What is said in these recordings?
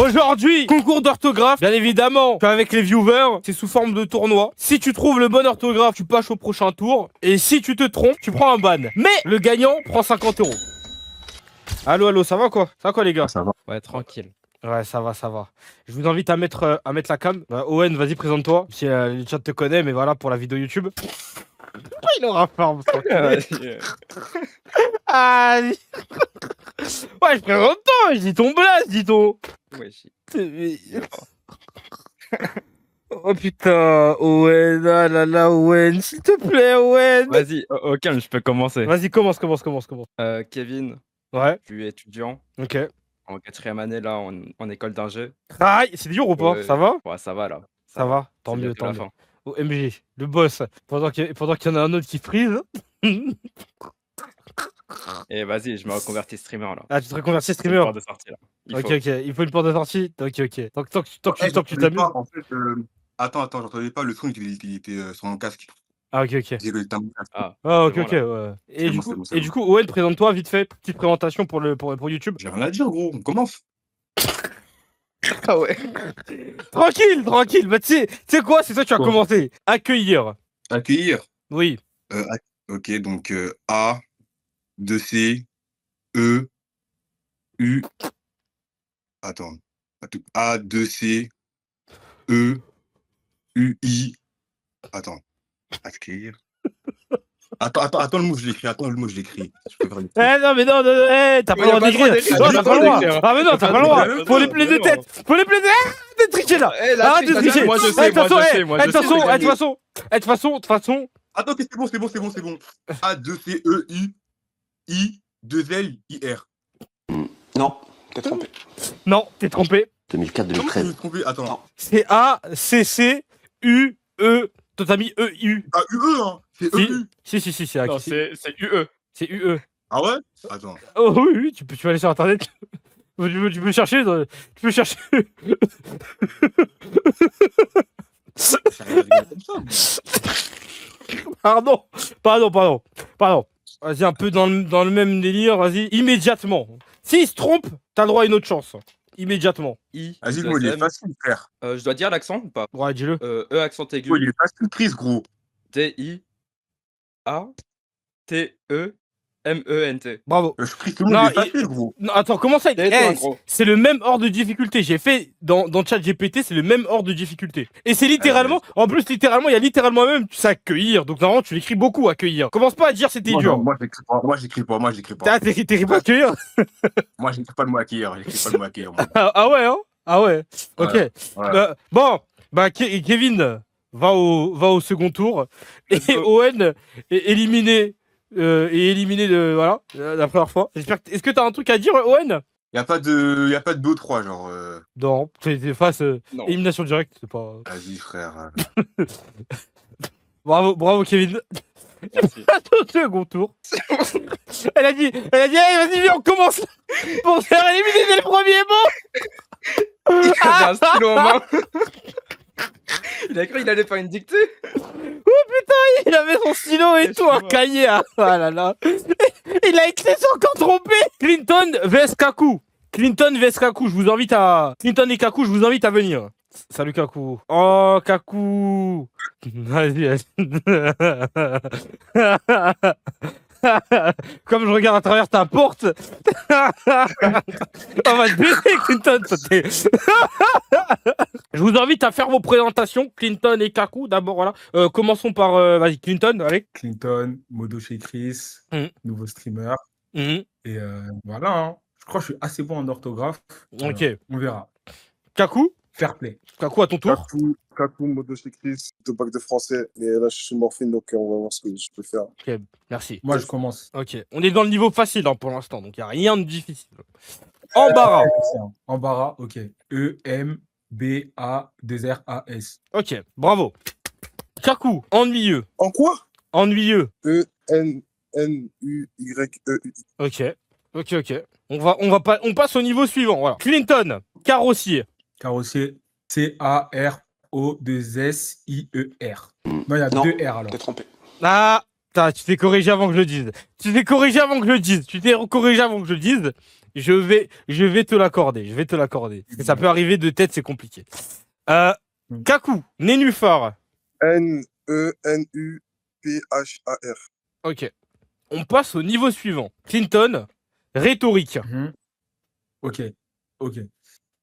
Aujourd'hui, concours d'orthographe, bien évidemment, qu'avec les viewers, c'est sous forme de tournoi. Si tu trouves le bon orthographe, tu passes au prochain tour. Et si tu te trompes, tu prends un ban. Mais le gagnant prend 50 €. Allô, ça va quoi? Ça va quoi les gars? Ça va. Ouais, tranquille. Ouais, ça va. Je vous invite à mettre la cam. Owen, vas-y, présente-toi. Si le chat te connaît, mais voilà, pour la vidéo YouTube. Il aura forme, ça. Ah, ouais, je présente-toi, je dis ton blast, dis ton. Ouais, Oh putain, Owen, ah là là, Owen, s'il te plaît, Owen. Vas-y, au calme, je peux commencer. Vas-y, commence. Kevin, Ouais, je suis étudiant ok. en 4e année là en école d'ingé. Aïe, c'est dur ou pas? Ça va? Ouais, ça va là. Ça va, tant C'est mieux, bientôt tant la mieux. fin. OMG, le boss, pendant qu'il y en a un autre qui freeze. Et vas-y, je me reconvertis streamer là. Ah, tu te reconvertis C'est une streamer. porte de sortie là. Ok, il faut une porte de sortie. Ok. Tant que tu t'amuses. En fait, attends, j'entendais pas le son, il était sur mon casque. Ah, ok. J'ai le temps. Ah, Ah, c'est ok, bon, là. ouais. Et C'est du bon, coup, c'est bon, c'est bon. du coup, Owen, présente-toi vite fait, petite présentation pour YouTube. J'ai rien à dire, gros. On commence. Ah ouais. Tranquille. Bah, tu sais quoi, c'est toi qui as Quoi commencé. Accueillir. Accueillir. Oui. Ok, donc A, 2C, E, U. Attends. A, 2C, E, U, I. Attends. Accueillir. Attends le mot, je l'écris. Je peux faire le truc. Non, mais non, t'as pas le droit d'écrire. Non, t'as pas le droit. Ah, mais non, t'as pas le droit. Faut les plaies de tête. T'es triché là. Arrête de tricher. Moi je sais, De toute façon. Attends, ok, c'est bon. A, 2C, E, U, I, 2L, IR. Non, t'es trompé. Non, t'es trompé. 2004, Comment je me 2013. suis trompé? Attends. Non. C'est A, C, C, U, E. Toi, t'as mis E, U. Ah, UE, hein. C'est EU. Si, c'est Non, c'est UE. C'est UE. Ah ouais? Attends. Oh oui, tu peux aller sur internet. Tu peux chercher. Tu peux chercher. Pardon. Vas-y, un peu dans le même délire, vas-y. Immédiatement. S'il se trompe, t'as le droit à une autre chance. Immédiatement. I. Vas-y, gros, il est facile, frère. Je dois dire l'accent ou pas? Ouais, dis-le. E accent aigu. Gros, il est facile, prise, gros. D-I. A. T-E-M-E-N-T. Bravo. Je prie tout le Non, monde, il est facile, gros. Non, attends, comment ça? Tais-toi, gros. C'est le même ordre de difficulté. J'ai fait dans ChatGPT, c'est le même ordre de difficulté. Et c'est littéralement, en plus, il y a littéralement même, tu sais, accueillir. Donc, normalement, tu l'écris beaucoup, accueillir. Commence pas à dire c'était dur. Moi, j'écris pas. T'écris pas accueillir? Moi, j'écris pas le mot accueillir. Moi. Ah ouais, hein? Ah ouais. Ok. Ouais. Bon, bah, Kevin va au second tour. Et Owen est éliminé. Voilà, la première fois. Est-ce que t'as un truc à dire, Owen? Y a pas de BO3, genre. Non, c'est face Non. élimination directe, c'est pas. Vas-y, frère. Bravo Kevin. Merci. Au second tour. Elle a dit, hey, vas-y, viens, on commence pour se faire éliminer dès le premier mot. Il avait un stylo en main. Il a cru qu'il allait faire une dictée. Il avait son stylo et tout, un cahier. Ah là là. Il a écrit, c'est encore trompé. Clinton vs Kaku. Clinton et Kaku, je vous invite à venir. Salut Kaku. Oh Kaku. Vas-y. Comme je regarde à travers ta porte. On va te baiser, Clinton. Je vous invite à faire vos présentations, Clinton et Kaku. D'abord, voilà. Commençons par, vas-y, Clinton, allez. Clinton, Modo chez Chris, nouveau streamer. Mhm. Et voilà, hein. Je crois que je suis assez bon en orthographe. Ok. On verra. Kaku, Fair play. à ton tour. Kaku, modo chez Chris, de bac de français. Mais là, je suis morphine, donc on va voir ce que je peux faire. Ok, merci. Moi, je commence. Ok, on est dans le niveau facile hein, pour l'instant, donc il n'y a rien de difficile. Embarras. Embarras, ok. E-M-B-A-2-R-A-S. Ok, bravo. Kaku, ennuyeux. En quoi? Ennuyeux. E-N-N-U-Y-E-U. Ok. On passe au niveau suivant. Voilà. Clinton, carrossier. Carrossier, C-A-R-O-2-S-I-E-R. Non, il y a Non. 2 R alors. T'es trompé. Ah, tu t'es corrigé avant que je le dise. Je vais te l'accorder. Je vais te l'accorder. Et ça peut arriver de tête, c'est compliqué. Kaku, Nénuphar. N-E-N-U-P-H-A-R. Ok. On passe au niveau suivant. Clinton, rhétorique. Ok.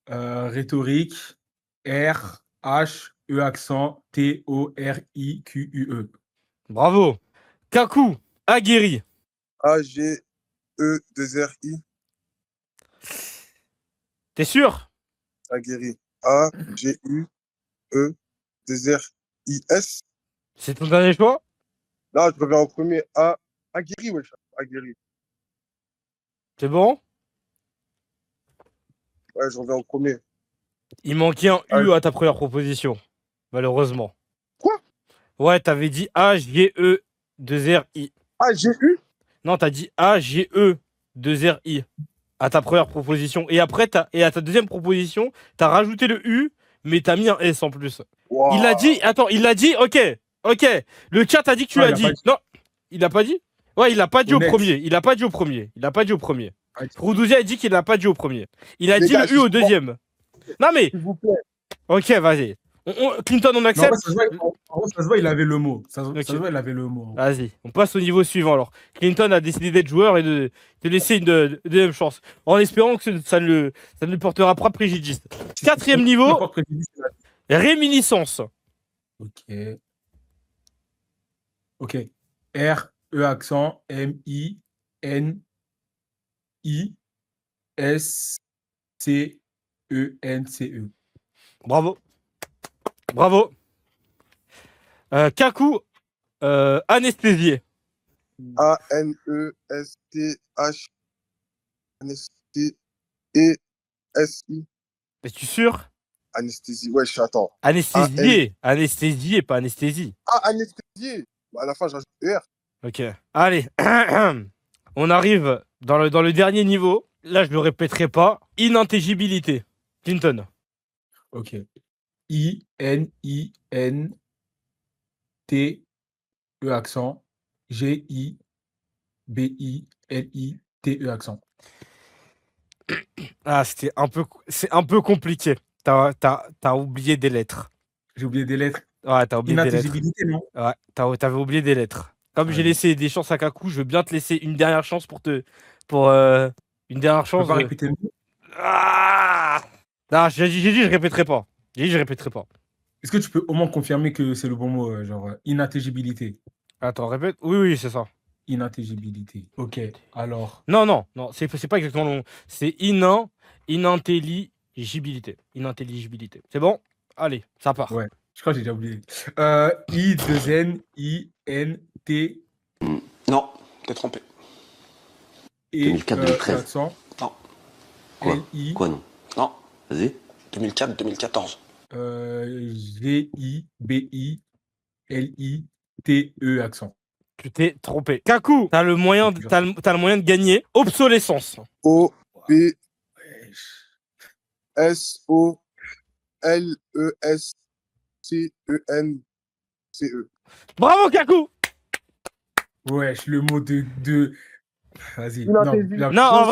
Rhétorique. R, H, E accent, T, O, R, I, Q, U, E. Bravo. Kaku, aguerri. A-G-E-2-R-I. T'es sûr? Aguerri. A-G-U-E-2-R-I-S. C'est ton dernier choix? Là, je reviens en premier. Aguerri, wesh. Aguerri. C'est bon? Ouais, je reviens en premier. Il manquait un U à ta première proposition. Malheureusement. Quoi? Ouais, t'avais dit A-G-E-2-R-I. A-G-U? Non, t'as dit A-G-E-2-R-I à ta première proposition. Et après, à ta deuxième proposition, t'as rajouté le U, mais t'as mis un S en plus. Wow. Il l'a dit, attends, il l'a dit, ok. Le chat a dit que tu l'as dit. Non, il l'a pas dit? Ouais, il l'a pas dit au premier. Il l'a pas dit au premier. Roudouzia a dit qu'il l'a pas dit au premier. Il a dit le U au deuxième. Non mais. S'il vous plaît. Ok, vas-y. Clinton, on accepte. Ça se voit, il avait le mot. Ça se voit, il avait le mot. Vas-y, on passe au niveau suivant alors. Clinton a décidé d'être joueur et de laisser une deuxième chance. En espérant que ça ne lui portera pas préjudice. Quatrième niveau, réminiscence. Ok. R, E accent, M, I, N, I, S, C, E, N, C, E. Bravo. Kaku, anesthésié. A-N-E-S-T-H. Anesthésie. Es-tu sûr? Anesthésie. Ouais, attends. Anesthésié, pas anesthésie. Ah, anesthésié. À la fin, j'ajoute ER. Ok. Allez. On arrive dans le dernier niveau. Là, je ne le répéterai pas. Inintelligibilité. Clinton. Ok. I-N-I-N T E accent G-I-B-I-L-I-T-E accent. Ah, c'est un peu compliqué. T'as oublié des lettres. J'ai oublié des lettres. Ouais, t'as oublié des lettres. Inintelligibilité, non? Ouais, t'avais oublié des lettres. Comme j'ai laissé des chances à Kaku, je veux bien te laisser une dernière chance une dernière chance. Je peux pas répéter le mot. Ah non, j'ai dit je répéterai pas. Est-ce que tu peux au moins confirmer que c'est le bon mot, genre inintelligibilité? Attends, répète. Oui, c'est ça. Inintelligibilité. Ok, alors. Non, c'est pas exactement le nom. C'est inintelligibilité. Inintelligibilité. C'est bon? Allez, ça part. Ouais, je crois que j'ai déjà oublié. I-2-N-I-N-T. Non, t'es trompé. Et 2004-2013. accent. Non. Quoi? L-I. Quoi non? Non, vas-y. 2004-2014. G-I-B-I-L-I-T-E accent. Tu t'es trompé. Kaku, t'as le moyen de gagner. Obsolescence. O-B-S-O-L-E-S-C-E-N-C-E. Bravo, Kaku. Wesh, le mot de... Vas-y. Non, en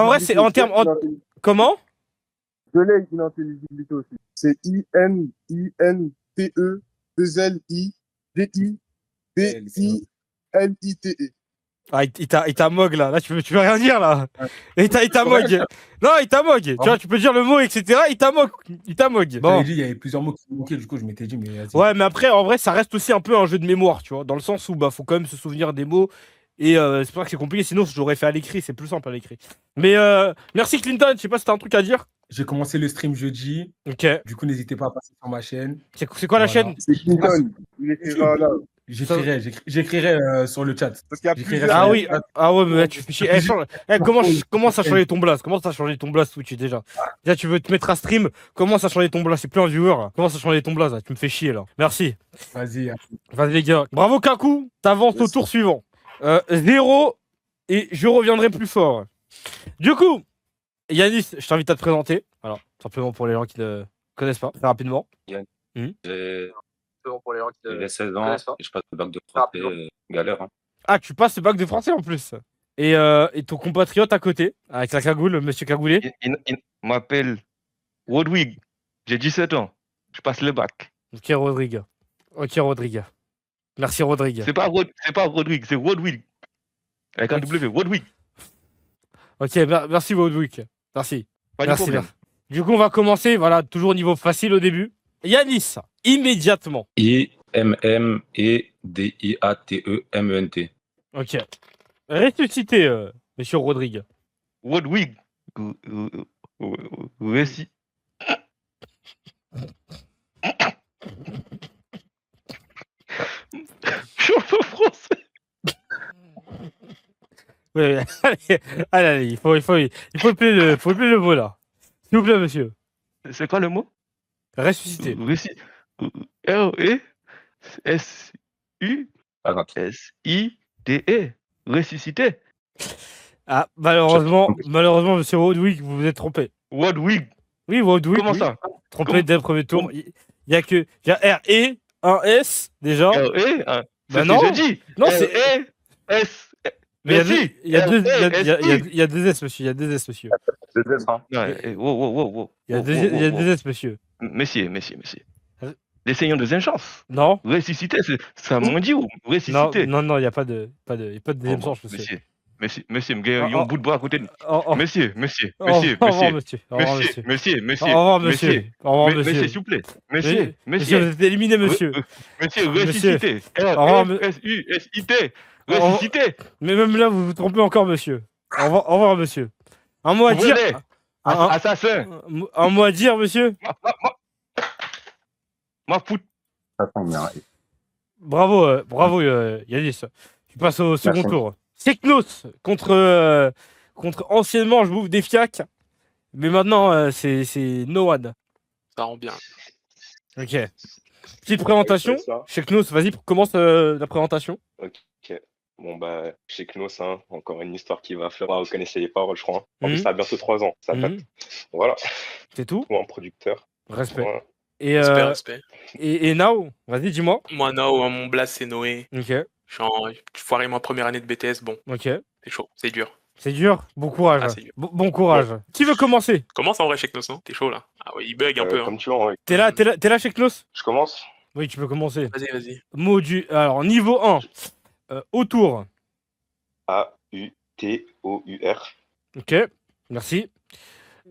vrai, c'est en termes... Comment? Je l'ai, inintelligibilité aussi. C'est I-N-I-N-T-E-2-L-I-D-I-B-I-L-I-T-E. Ah, il t'a mog là. Là, tu peux rien dire là. Il t'a mog. Non, il t'a mog. Tu vois, tu peux dire le mot, etc. Il t'a mog. Bon. Dit, il y avait plusieurs mots qui me manquaient, du coup, je m'étais dit, mais vas-y. Ouais, mais après, en vrai, ça reste aussi un peu un jeu de mémoire, tu vois. Dans le sens où, faut quand même se souvenir des mots. Et c'est pour ça que c'est compliqué. Sinon, je l'aurais fait à l'écrit. C'est plus simple à l'écrit. Mais merci, Clinton. Je sais pas si t'as un truc à dire. J'ai commencé le stream jeudi. Ok. Du coup, n'hésitez pas à passer sur ma chaîne. C'est quoi la chaîne? C'est Clinton. Il écrira là. J'écrirai sur le chat. Parce qu'il y a plusieurs. Ah oui. Ah ouais, mais là, tu fais chier. Commence à changer ton blast. Commence à changer ton blast Twitch déjà. Déjà, tu veux te mettre à stream. Commence à changer ton blast. C'est plus un viewer. Là. Commence à changer ton blast. Là. Tu me fais chier là. Merci. Vas-y les gars. Bravo Kaku. T'avances au tour suivant. 0 et je reviendrai plus fort. Du coup, Yanis, je t'invite à te présenter. Alors, simplement pour les gens qui ne connaissent pas, très rapidement. J'ai 16 ans et je passe le bac de français, galère. Hein. Ah, tu passes le bac de français en plus. et ton compatriote à côté, avec la cagoule, monsieur Cagoulé. Il m'appelle Rodrigue. J'ai 17 ans. Je passe le bac. Ok, Rodrigue. Ok, Rodrigue. Merci, Rodrigue. C'est pas Rodrigue, c'est Rodrigue. Avec un W, Rodrigue. Ok, merci, Rodrigue. Merci. Pas de Merci, problème. merci. Du coup, on va commencer. Voilà, toujours au niveau facile au début. Yanis, immédiatement. IMMEDIATEMENT. Ok. Ressuscité, monsieur Rodrigue. Rodrigue. Récit. Je suis un peu français. Ouais, allez, il faut appeler le mot là. S'il vous plaît, monsieur. C'est quoi le mot? Ressuscité. Récit. R-E-S-U-S-I-D-E. Ressuscité. Ah, malheureusement, monsieur Rodrigue, vous vous êtes trompé. Rodrigue. Oui, Rodrigue. Comment oui. ça? Trompé dès le premier tour. Il y a R-E, un S déjà. R-E. Bah C'est non. ce que j'ai dit. Non, c'est. R-E-S. Mais il y a deux S, monsieur. Il y a deux S, monsieur. Wow. Il y a deux S, monsieur. Monsieur. Essayons deuxième chance. Non. Ressuscité, c'est un mondial. Ressuscité. Non, il n'y a pas de deuxième chance, monsieur. Monsieur, il y a un bout de bois à côté de nous. Monsieur. Au revoir, monsieur. Au revoir, monsieur. Monsieur, s'il vous plaît. Monsieur, Monsieur, vous êtes éliminé, monsieur. Monsieur, ressuscité. R-E-S-U-S-I-T. Ressuscité. Mais même là, vous vous trompez encore, monsieur. Au revoir, monsieur. Un mot à dire. Assassin. Un mot à dire, monsieur. Ma fout. Bravo, Yanis. Tu passes au second Merci. tour. Seknos contre anciennement, je bouffe des fiacs. Mais maintenant, c'est No One. Ça rend bien. Ok. Petite présentation. Seknos, vas-y, commence la présentation. Ok. Bon, bah, chez Knos, hein, encore une histoire qui va fleurir. Vous connaissez les paroles, je crois. En plus, ça a bientôt 3 ans. Ça date. Voilà. C'est tout. Ou un producteur. Respect. Voilà. Et, Respect. et Nao, vas-y, dis-moi. Moi, Nao, mon blast, c'est Noé. Ok. Je suis en foiré ma première année de BTS. Bon, Ok. c'est chaud, c'est dur. C'est dur. Bon courage. Ah, c'est dur. Bon courage. Qui veut commencer? Commence en vrai, chez Knos, non? T'es chaud là? Ah oui, il bug un peu. Hein. Comme tu veux, ouais. T'es là, Seknos? Je commence. Oui, tu peux commencer. Vas-y. Alors, niveau 1. Autour. A-U-T-O-U-R. Ok. Merci.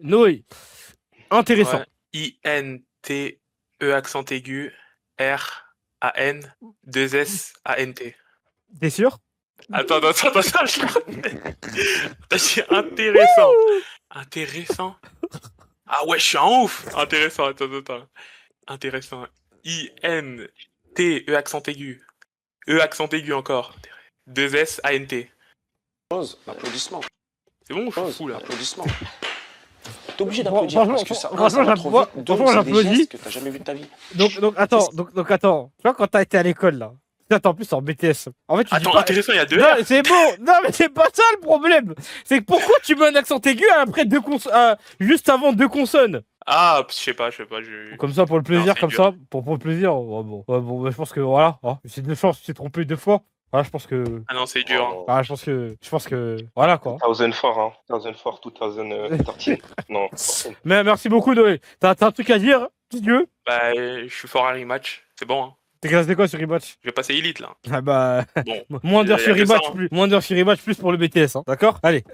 Noé. Intéressant. Ouais. I-N-T-E accent aigu R-A-N 2-S-A-N-T. T'es sûr? Attends, je l'ai refait. T'as dit intéressant. Intéressant. Ah ouais, je suis un ouf. Intéressant, attends. Intéressant. I-N-T-E accent aigu. E accent aigu encore. 2-S-A-N-T. Pause, applaudissements. C'est bon, je suis fou là. Applaudissements. T'es obligé d'applaudir parce que ça va trop vite. Deux, franchement, c'est des j'applaudis. gestes que t'as jamais vu de ta vie. Donc attends. Tu vois, quand t'as été à l'école, là. Attends, en plus en BTS. En fait, tu dis Attends, pas... intéressant, il y a deux Non, R. c'est bon. Non, mais c'est pas ça le problème. C'est que pourquoi tu mets un accent aigu après juste avant deux consonnes? Ah, je sais pas. Comme ça, pour le plaisir, c'est comme dur. ça. Pour le plaisir. Bon, bah, je pense que voilà. Hein, c'est de chance, tu t'es trompé 2 fois. Voilà, je pense que. Ah non, c'est dur. Hein. Ah, je pense que. Voilà quoi. 2004, hein. 2004, 2013. Non. Mais merci beaucoup, Noé. T'as un truc à dire, si tu veux? Bah, je suis fort à rematch. C'est bon, hein. T'es classé quoi sur rematch? Je vais passer Elite là. Ah bah. Bon. Moins d'heures Y a sur que ça, rematch, hein. moins d'heures sur rematch, plus pour le BTS, hein. D'accord? Allez.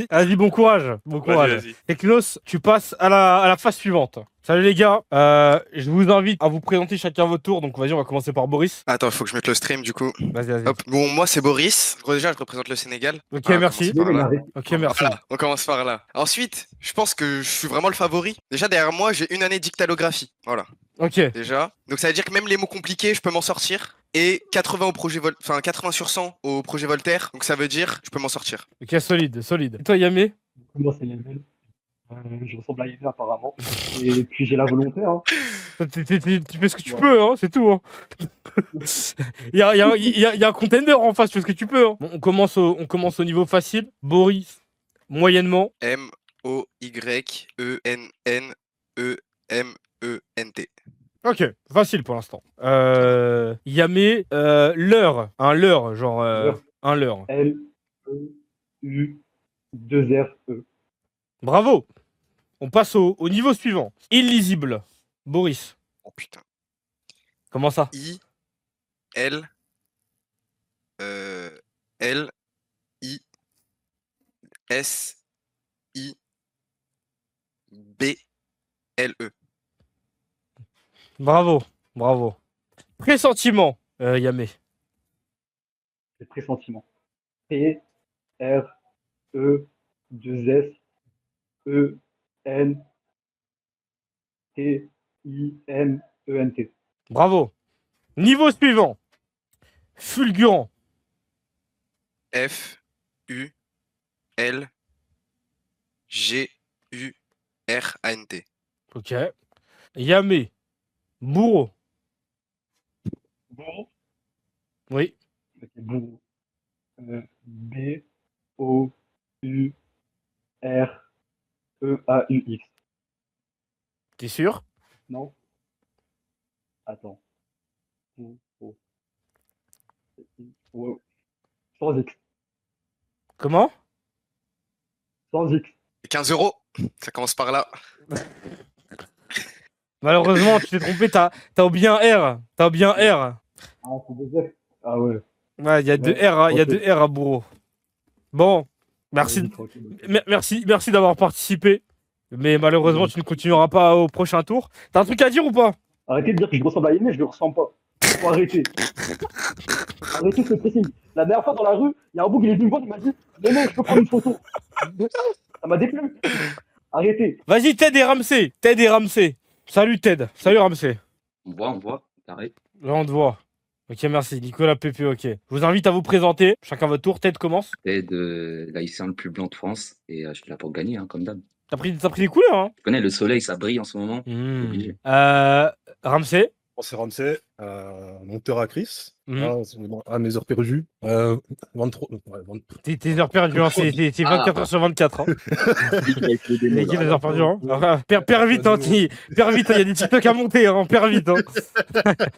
Vas-y, bon courage. Vas-y. Teknos, tu passes à la phase suivante. Salut les gars, je vous invite à vous présenter chacun votre tour. Donc vas-y, on va commencer par Boris. Attends, il faut que je mette le stream du coup. Vas-y. Hop. Bon, moi c'est Boris. Déjà, je représente le Sénégal. Ok, Ah, merci. on commence par là. Ok, merci. Voilà, on commence par là. Ensuite, je pense que je suis vraiment le favori. Déjà, derrière moi, j'ai une année dictalographie. Voilà. Ok. Déjà. Donc ça veut dire que même les mots compliqués, je peux m'en sortir. Et 80 au projet 80 sur 100 au projet Voltaire. Donc ça veut dire je peux m'en sortir. Ok, solide. Et toi, Yamé? Moi, c'est Yamel. Je ressemble à Yamel apparemment. Et puis j'ai la volonté. Hein. Tu fais ce que tu peux, hein, c'est tout. Hein. Il y a un contender en face, tu fais ce que tu peux. Hein. Bon, on commence au niveau facile. Boris, moyennement. M-O-Y-E-N-N-E-M-E-N-T. Ok, facile pour l'instant. Yamé, leurre. Un leurre, genre. Un leurre. L-E-U-2-R-E. Bravo. On passe au niveau suivant. Illisible. Boris. Oh putain. Comment ça? I, L, L, I, S, I, B, L, E. Bravo. Bravo. Pressentiment, Yamé. C'est pressentiment. P, R, E, 2 S, E, N, T, I, N, E, N, T. Bravo. Niveau suivant. Fulgurant. F, U, L, G, U, R, A, N, T. Ok. Yamé. Bourreau. Bourreau. Oui. Ok, bourreau. B, O, U, R, E, A, U, X. T'es sûr? Non? Attends. Bourreau. Ouais. Sans X. Comment? Sans X. 15 €. Ça commence par là. Malheureusement, tu t'es trompé, t'as oublié un R. T'as oublié un R. Ah, c'est 2 F. Ah ouais. Ouais, il y a deux Ouais, R, hein, il y a ok. deux R à bourreau. Bon, merci, Vas-y, tranquille. merci d'avoir participé. Mais malheureusement, tu ne continueras pas au prochain tour. T'as un truc à dire ou pas? Arrêtez de dire que je ressemble à Aimé, je le ressens pas. Faut arrêter. Arrêtez ce pressing. La dernière fois dans la rue, il y a un bouc, il est venu me voir, il m'a dit Aimé, je peux prendre une photo. Ça m'a déplu. Arrêtez. Vas-y, Ted et Ramsey. Ted et Ramsey. Salut Ted. Salut Ramsey. On voit, carré. Là, on te voit. Ok, merci. Nicolas Pépé, ok. Je vous invite à vous présenter. Chacun votre tour. Ted commence. Ted, l'haïtien le plus blanc de France. Et je suis là pour gagner, hein, comme d'hab. T'as pris des couleurs, hein? Tu connais, le soleil, ça brille en ce moment. Obligé. Ramsey. C'est Ramsey, monteur à Chris. Mhm. À mes heures perdues. 23. Tes heures perdues, hein, c'est 24 heures sur 24. Hein. Les heures perdues, hein. Enfin, perds vite, hein, perds vite, il y a des TikTok à monter, hein, perds vite. Hein.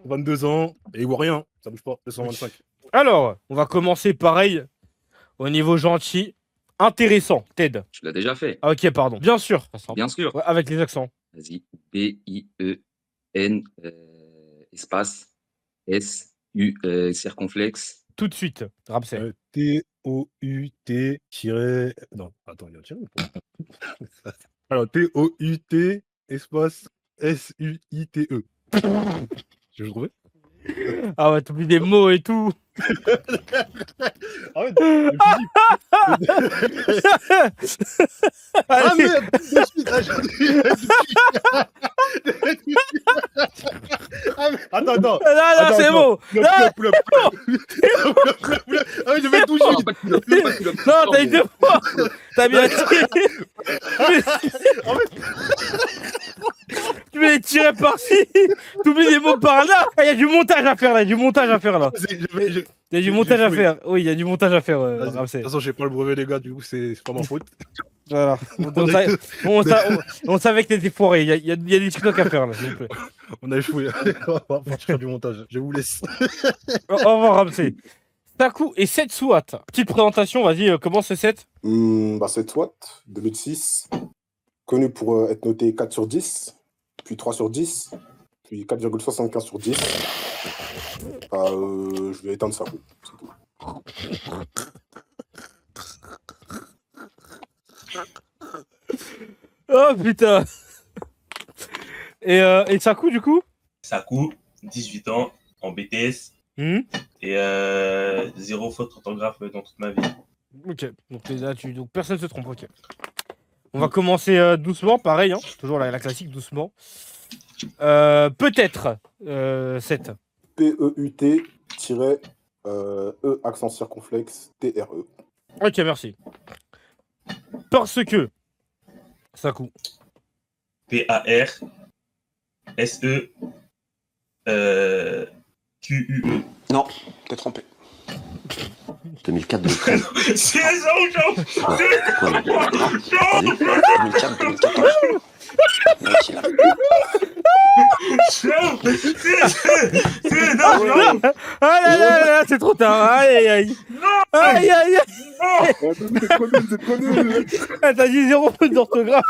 22 ans, et il voit rien, ça bouge pas, 225. Alors, on va commencer pareil, au niveau gentil. Intéressant, Ted. Tu l'as déjà fait. Ah, ok, pardon. Bien sûr. Bien sûr. Ouais, avec les accents. Vas-y. B-I-E-N, espace, S-U, circonflexe. Tout de suite, Ramsey. T-O-U-T Non, attends, il y a un tiré ou pas? Alors, T-O-U-T, espace, S-U-I-T-E. Tu veux trouver? Ah ouais, t'oublies des mots et tout. Ah ouais, ah merde, de suite, attends. Non, c'est bon. Ah oui, je vais tout juste. Non, t'as eu 2 fois. T'as bien tiré. Tu veux les tirer par-ci. T'oublies des mots par là. Il y a du montage à faire là. Il y a du montage à faire là. Il y a du montage à faire. Oui, il y a du montage à faire, De Ramsey. toute façon, j'ai pas le brevet, les gars, du coup, c'est pas ma faute. Voilà. On savait que t'étais foiré. Il y a des TikTok à faire là, s'il vous plaît. On a échoué. On va faire du montage. Je vous laisse. Au revoir, Ramsey. Taku et 7 SWAT. Petite présentation, vas-y, comment c'est 7? C'est SWAT, 2006. Connu pour être noté 4 sur 10, puis 3 sur 10, puis 4,75 sur 10. Je vais éteindre ça. C'est tout. Oh putain. Et Taku du coup? Sakou, 18 ans, en BTS. Et 0 faute d'orthographe dans toute ma vie. Ok, donc là, donc personne ne se trompe, ok. On va commencer doucement, pareil, hein. Toujours la classique, doucement. Peut-être 7. P-E-U-T-E, accent circonflexe, T-R-E. Ok, merci. Parce que... Sakou. P-A-R-S-E Q-U-E. Non, t'es trompé. 2004-2013. C'est ça ou Jean? C'est quoi 2004-2014. Ah là là là, c'est trop tard. Aïe aïe aïe. Aïe, aïe, aïe. C'est trop nul, c'est trop nul. Ah, t'as dit 0 faute d'orthographe.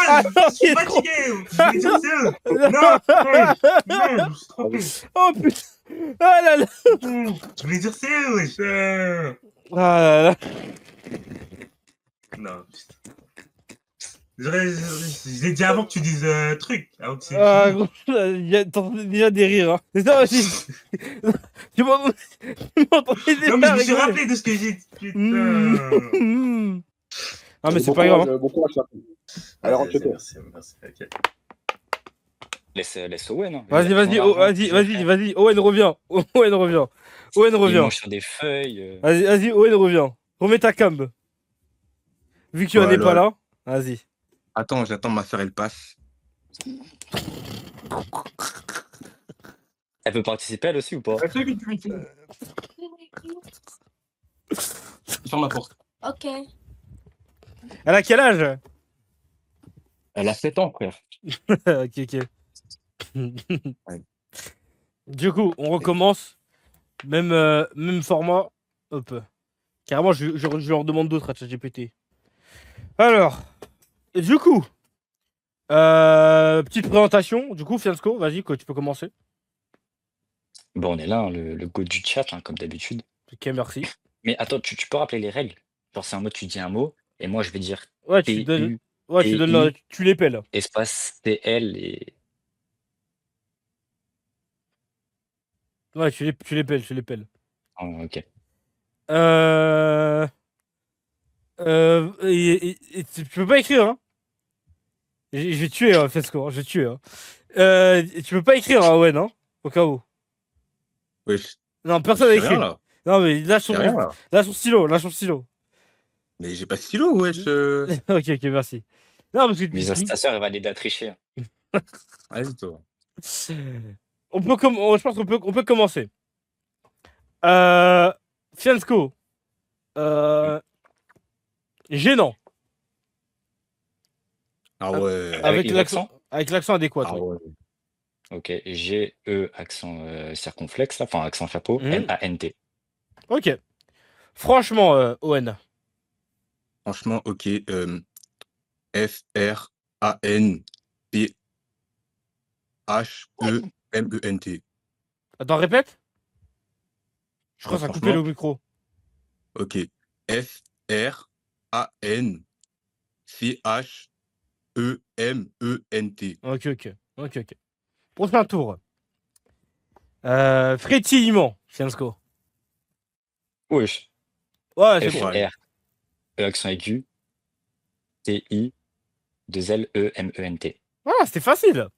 Ah, non, Je suis il est trop- fatigué. Je vais dire ça. Non, je me suis trompé. Oh putain. Ah là là. Je voulais dire ça, wesh. Ah là là. Non, putain. Je l'ai dit avant que tu dises truc. Avant que c'est Ah, fini. gros, t'entendais déjà des rires. Hein. C'est ça aussi. Tu m'entendais déjà Non, mais je me suis rigoler. rappelé de ce que j'ai dit. Putain. Ah, mais c'est pas grave. Hein. Bon courage, ça. Allez, rentre chez toi. Merci. Ok. Laisse Owen. Hein. Vas-y, vas-y, Ton argent, vas-y. Owen revient. Owen revient. Owen Il revient. mange sur des feuilles. Vas-y, Owen revient. Remets ta cam. Vu que tu n'est pas là. Vas-y. Attends, j'attends ma soeur, elle passe. Elle peut participer elle aussi ou pas? Ferme la porte. Ok. Elle a quel âge? Elle a 7 ans, frère. Ok. Du coup, on recommence. Même format. Hop. Carrément, je leur demande d'autres à ChatGPT. Alors, du coup, petite présentation. Du coup, Fiansko, vas-y, tu peux commencer. Bon, on est là, hein, le go du chat, hein, comme d'habitude. Ok, merci. Mais attends, tu peux rappeler les règles? Genre, c'est en mode, tu dis un mot, et moi, je vais dire Ouais, tu donnes. Ouais, tu les pelles. espace TL et... Ouais, tu les pelles. Oh, ok. Tu peux pas écrire, hein. Je vais tuer, Fiansko, je vais tuer. Hein. Tu peux pas écrire, hein, ouais, non? Au cas où. Wesh. Non, personne n'a J'ai écrit. rien, là. Non, mais lâche J'ai rien, là. son stylo. Mais j'ai pas de stylo, wesh. Ok, merci. Non, parce que Mais ta soeur, elle va l'aider à tricher. Hein. Vas-y, toi. Je pense qu'on peut commencer. Fiansko. Gênant. Ah ouais. Avec les l'accent adéquat. Ah oui. ouais. Ok, G-E, accent circonflexe, là, enfin accent chapeau, N-A-N-T. Ok. Franchement, Owen. Franchement, ok. F-R-A-N-C-H-E-M-E-N-T. Attends, répète. Je crois que ça a coupé franchement. le micro. Ok. F-R-A-N-C-H-E-M-E-N-T. Ok. Prochain tour. Frétillement, Fiansko. Wesh. Ouais, c'est bon. F-R, E, accent aigu, T-I, 2-L-E-M-E-N-T. Ah, c'était facile.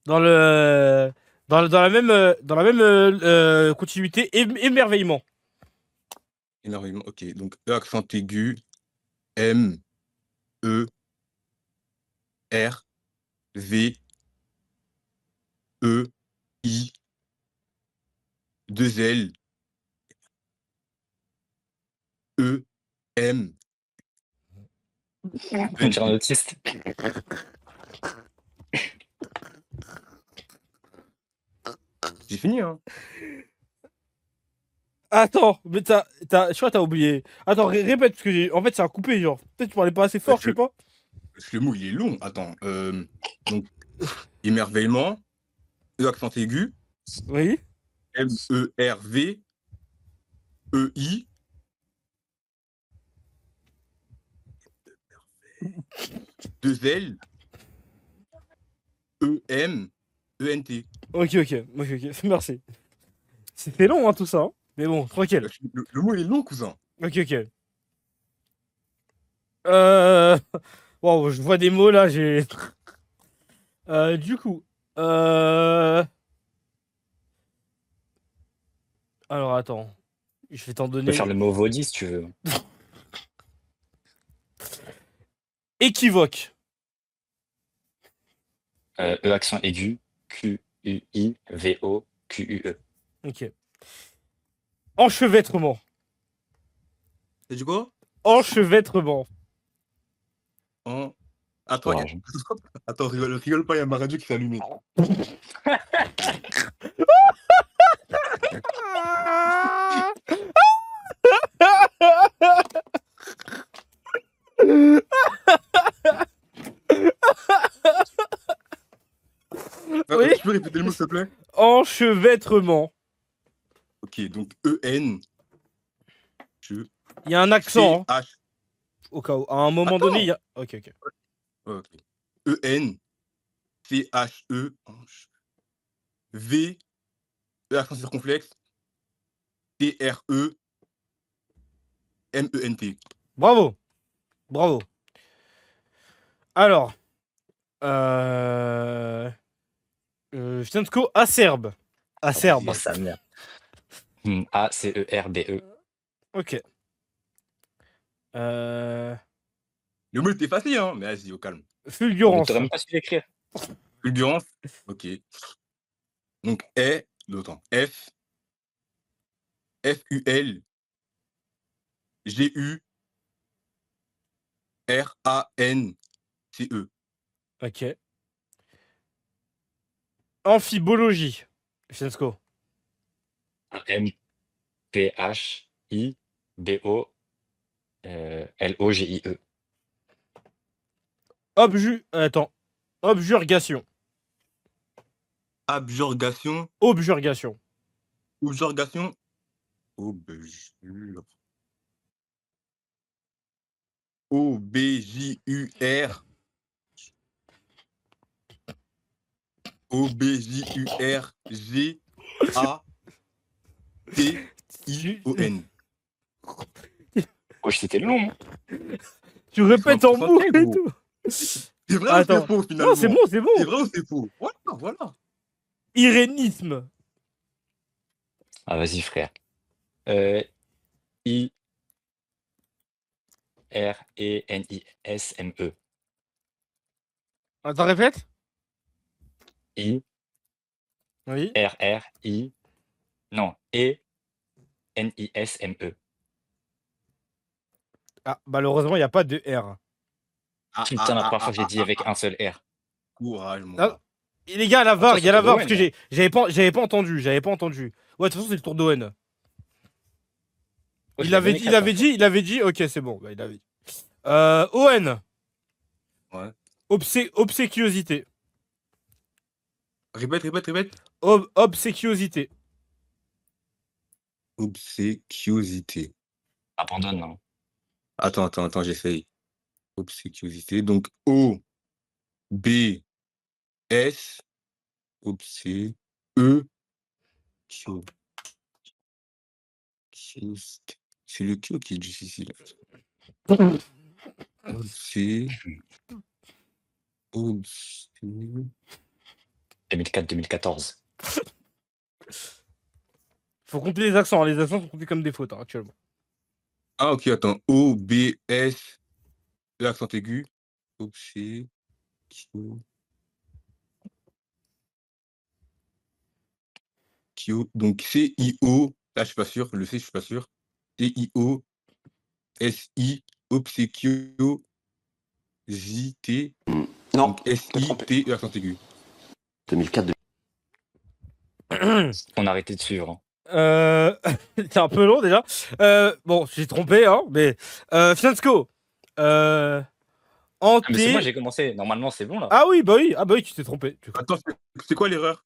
Dans la même continuité, émerveillement. Énormément. Ok. Donc, E accent aigu. M. E. R. V. E. I. 2 L. E. M. On dirait un autiste. J'ai fini, hein. Attends, mais je crois que t'as oublié. Attends, répète, parce que en fait, ça a coupé, genre. Peut-être que tu parlais pas assez fort, je sais pas. Parce que le mot, il est long. Attends. Donc, émerveillement. E accent aigu. Oui. M. E. R. V. E. I. Deux L. E. M. E. N. T. Ok. Merci. C'était long, hein, tout ça. Hein. Mais bon, tranquille. Le mot, il est long, cousin. Ok. Wow, je vois des mots là, j'ai. Du coup. Alors attends. Je vais t'en Tu donner. peux faire le mot vaudis si tu veux. Équivoque. E, accent aigu, Q-U-I-V-O-Q-U-E. Ok. Enchevêtrement. C'est du quoi? Enchevêtrement. Attends, Courage. Attends, rigole pas, il y a ma radio qui s'est allumée. Oui. Tu peux répéter le mot, s'il te plaît? Enchevêtrement. Ok, donc E-N. Il y a un accent. Hein. C-H. Au cas où. À un moment donné, il y a. Ok, ok. Ok. E-N. C-H-E. V. E accent circonflexe. T-R-E. M-E-N-T. Bravo. Bravo. Alors. Fianco acerbe. Acerbe. Oh, sa mère. A-C-E-R-B-E. Ok. Le mot était facile, hein, mais vas-y, au calme. Fulgurance. T'aurais même pas su l'écrire. Fulgurance. Ok. Donc, d'autant. F. F-U-L. G-U. R-A-N-C-E. Ok. Amphibologie. Fianco. M-P-H-I-B-O-L-O-G-I-E. Attends. Objurgation. Abjurgation. Objurgation. Objurgation. Objure. O-B-J-U-R. O-B-J-U-R-G-A-T-I-O-N. Oh, c'était long. Hein. Tu répètes en boucle et tout. C'est vrai ou c'est faux, finalement? Non, c'est bon, c'est bon. C'est vrai ou c'est faux? Voilà, voilà. Irénisme. Ah, vas-y, frère. I-R-E-N-I-S-M-E. Attends, répète. I. Oui. R-R-I. Non, E-N-I-S-M-E. Ah, malheureusement, il n'y a pas de R. Putain, la première fois que j'ai dit avec un seul R. Courage, mon Ah, gars. et les gars, la VAR, il y a la VAR parce que Owen, j'avais pas entendu. Ouais, de toute façon, c'est le tour d'Owen. Oh, Il avait dit, ok, c'est bon. Bah, il avait dit. Owen. Ouais. Obséquiosité. Répète. Obséquiosité. Obséquiosité. Abandonne, non. Attends, j'essaye. Obséquiosité. Donc, O-B-S. Obsé. E. C'est le Q qui est difficile. C'est. 2004-2014. Faut compter les accents. Hein. Les accents sont comptés comme des fautes hein, actuellement. Ah, ok, attends. O-B-S. L'accent aigu. Obsé. Donc, C-I-O. Là, je suis pas sûr. Le C, je suis pas sûr. C-I-O-S-I. Obséquio. J-T. Non. Donc, S-I-T. L'accent aigu. 2004. On a arrêté de suivre. Hein. C'est un peu long déjà. Bon, j'ai trompé, hein, mais. Fianco. Mais c'est moi, j'ai commencé. Normalement, c'est bon là. Ah oui, tu t'es trompé. Attends, c'est quoi l'erreur?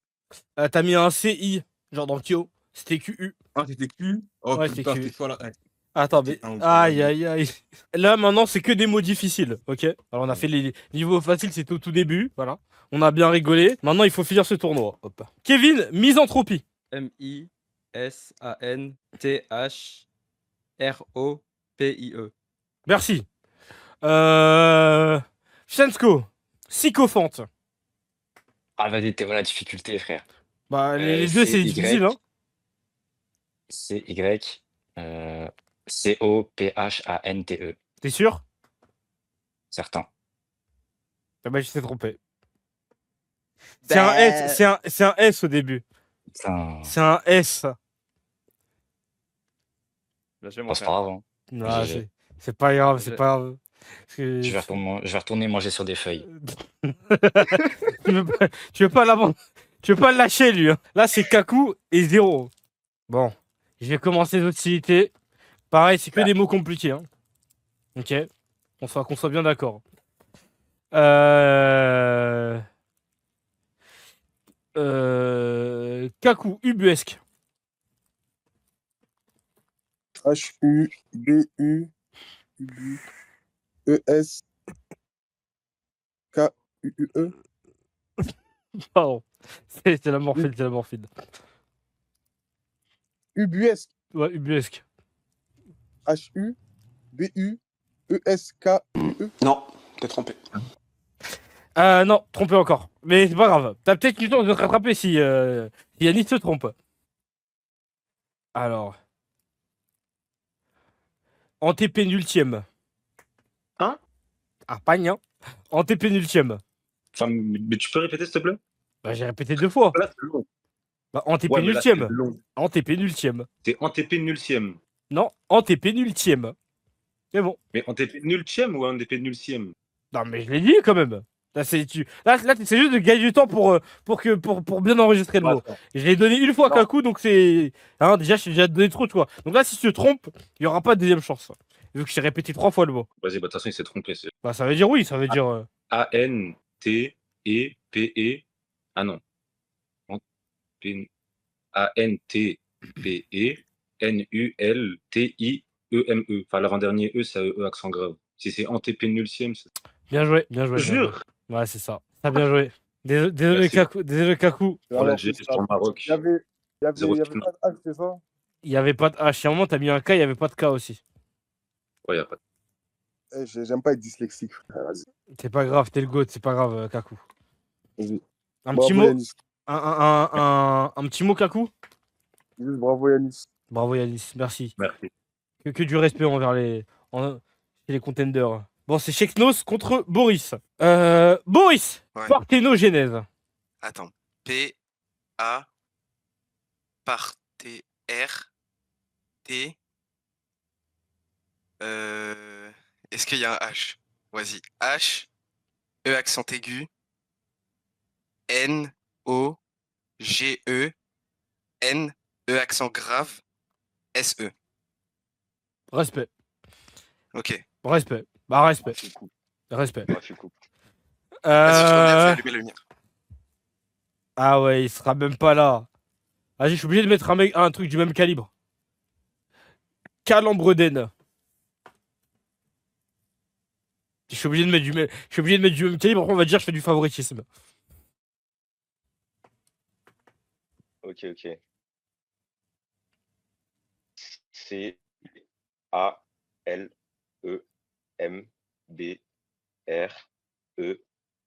T'as mis un CI, genre dans le Kyo. C'était QU. Ah, c'était Q? Oh Ouais, putain, c'était c'était soit là. Attends, mais. Aïe. Là, maintenant, c'est que des mots difficiles, ok? Alors, on a fait les niveaux faciles, c'était au tout début, voilà. On a bien rigolé. Maintenant, il faut finir ce tournoi. Hop. Kevin, misanthropie. M-I-S-A-N-T-H-R-O-P-I-E. Merci. Fianco, sycophante. Ah, vas-y, t'es voilà la difficulté, frère. Bah, les deux, c'est difficile, hein. C'est Y. C-O-P-H-A-N-T-E. T'es sûr? Certain. Ah bah, je t'ai trompé. C'est un S, c'est un S au début. Putain. C'est un S. C'est pas grave. Hein. Ah, c'est pas grave, c'est pas grave. Je vais retourner manger sur des feuilles. tu veux pas le lâcher, lui. Hein. Là, c'est Kaku et 0. Bon, je vais commencer les hostilités. Pareil, c'est que des mots compliqués. Hein. Ok. Qu'on soit bien d'accord. Kaku, ubuesque. H-U-B-U-E-S-K-U-U-E. Pardon. C'est la morphine, c'est la morphine. Ubuesque. Ouais, ubuesque. H-U-B-U-E-S-K-U-E. Non, t'es trompé. Non, trompé encore. Mais c'est pas grave. T'as peut-être une chance de te rattraper si Yannis se trompe. Alors. Antépénultième. Hein? Ah, pas rien. Antépénultième. Enfin, mais tu peux répéter, s'il te plaît? Bah, j'ai répété 2 fois. Là, c'est long. Bah, Ouais, mais là, antépénultième. c'est long. Antépénultième. C'est antépénultième. Non, antépénultième. C'est bon. Mais antépénultième ou antépénultième? Non, mais je l'ai dit quand même. Là, c'est juste de gagner du temps pour bien enregistrer le mot. Je l'ai donné une fois à Kaku, donc c'est. Hein, déjà, j'ai déjà donné trop de fois. Donc là, si tu te trompes, il n'y aura pas de deuxième chance. Vu que j'ai répété 3 fois le mot. Vas-y, bah, de toute façon, il s'est trompé. Bah, ça veut dire oui, ça veut dire. A-N-T-E-P-E. Ah non. A-N-T-P-E. N-U-L-T-I-E-M-E. Enfin, l'avant-dernier E, c'est E accent grave. Si c'est antépénultième, c'est. Bien joué, bien joué. Jure. Ouais, c'est ça. T'as bien joué. Désolé, Merci. Kaku. Désolé, Kaku. Pour l'Algérie, pour le Maroc. Il y avait Zéro pas final. de H, c'est ça? Il n'y avait pas de H. Il y a un moment, t'as mis un K, il n'y avait pas de K aussi. Ouais, y a pas de. J'aime pas être dyslexique, frère. Vas-y. C'est pas grave, t'es le GOAT, c'est pas grave, Kaku. Vas-y. Un Bravo, petit mot. Yanis. Un petit mot, Kaku. Juste bravo, Yanis. Bravo, Yanis. Merci. Merci. Que du respect envers les contenders. Bon, c'est Cheknos contre Boris. Boris, Ouais. parthénogenèse. Attends. P-A. T. Est-ce qu'il y a un H? Vas-y. H. E accent aigu. N. O. G. E. N. E accent grave. S. E. Respect. Ok. Respect. Bah, respect. Respect. Vas-y, je reviens, fais allumer la lumière. Ah ouais, il sera même pas là. Vas-y, je suis obligé de mettre un truc du même calibre. Calembredène. Je suis obligé de mettre du même calibre. Après, on va dire que je fais du favoritisme. Ok. C A L E M B R E